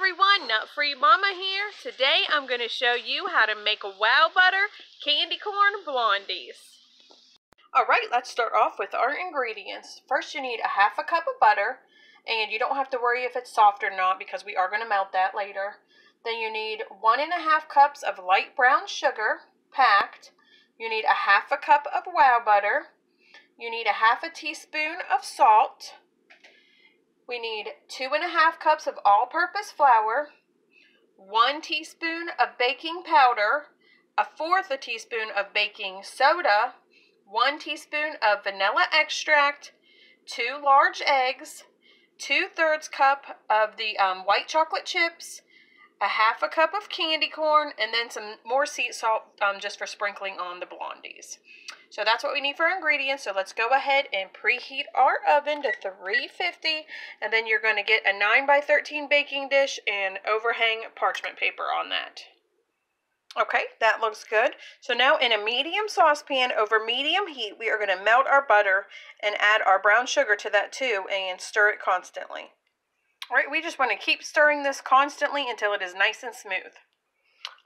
everyone, Nut-Free Mama here. Today I'm going to show you how to make a Wowbutter candy corn blondies. Alright, let's start off with our ingredients. First you need a half a cup of butter, and you don't have to worry if it's soft or not because we are going to melt that later. Then you need 1.5 cups of light brown sugar, packed. You need a half a cup of Wowbutter. You need a half a teaspoon of salt. We need 2.5 cups of all-purpose flour, 1 teaspoon of baking powder, 1/4 teaspoon of baking soda, 1 teaspoon of vanilla extract, 2 large eggs, 2/3 cup of the white chocolate chips, a half a cup of candy corn, and then some more sea salt just for sprinkling on the blondies. So that's what we need for our ingredients. So let's go ahead and preheat our oven to 350, and then you're going to get a 9x13 baking dish and overhang parchment paper on that. Okay, that looks good. So now in a medium saucepan over medium heat, we are going to melt our butter and add our brown sugar to that too and stir it constantly. All right, we just want to keep stirring this constantly until it is nice and smooth.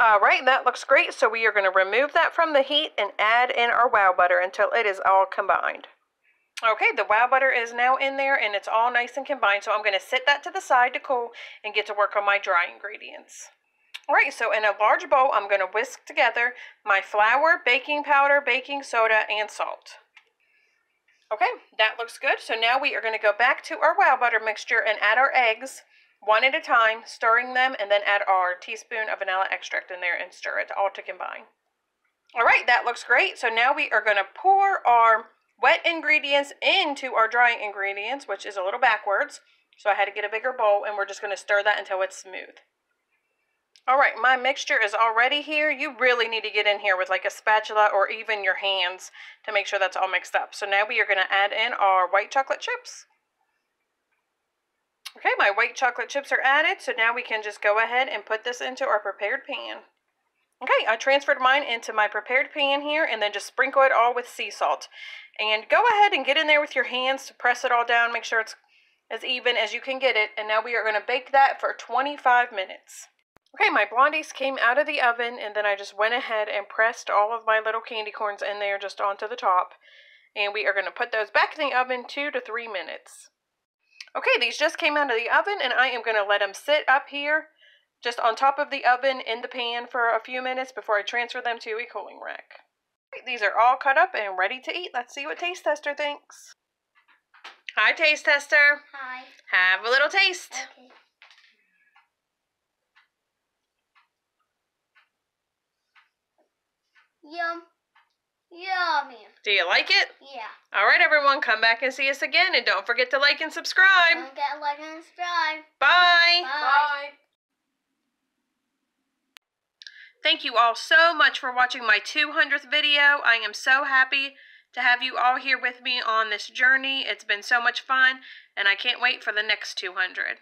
Alright, that looks great. So we are going to remove that from the heat and add in our Wowbutter until it is all combined. Okay, the Wowbutter is now in there and it's all nice and combined. So I'm going to set that to the side to cool and get to work on my dry ingredients. Alright, so in a large bowl, I'm going to whisk together my flour, baking powder, baking soda, and salt. Okay, that looks good. So now we are going to go back to our Wowbutter mixture and add our eggs. One at a time, stirring them, and then add our teaspoon of vanilla extract in there and stir it all to combine. Alright, that looks great. So now we are going to pour our wet ingredients into our dry ingredients, which is a little backwards. So I had to get a bigger bowl, and we're just going to stir that until it's smooth. Alright, my mixture is already here. You really need to get in here with like a spatula or even your hands to make sure that's all mixed up. So now we are going to add in our white chocolate chips. Okay, my white chocolate chips are added, so now we can just go ahead and put this into our prepared pan. Okay, I transferred mine into my prepared pan here, and then just sprinkle it all with sea salt. And go ahead and get in there with your hands to press it all down, make sure it's as even as you can get it. And now we are going to bake that for 25 minutes. Okay, my blondies came out of the oven, and then I just went ahead and pressed all of my little candy corns in there just onto the top. And we are going to put those back in the oven 2 to 3 minutes. Okay, these just came out of the oven, and I am going to let them sit up here just on top of the oven in the pan for a few minutes before I transfer them to a cooling rack. Okay, these are all cut up and ready to eat. Let's see what Taste Tester thinks. Hi, Taste Tester. Hi. Have a little taste. Okay. Yum. Yummy. Do you like it? Yeah. All right, everyone, come back and see us again, and don't forget to like and subscribe. Don't forget to like and subscribe. Bye. Bye. Thank you all so much for watching my 200th video. I am so happy to have you all here with me on this journey. It's been so much fun, and I can't wait for the next 200.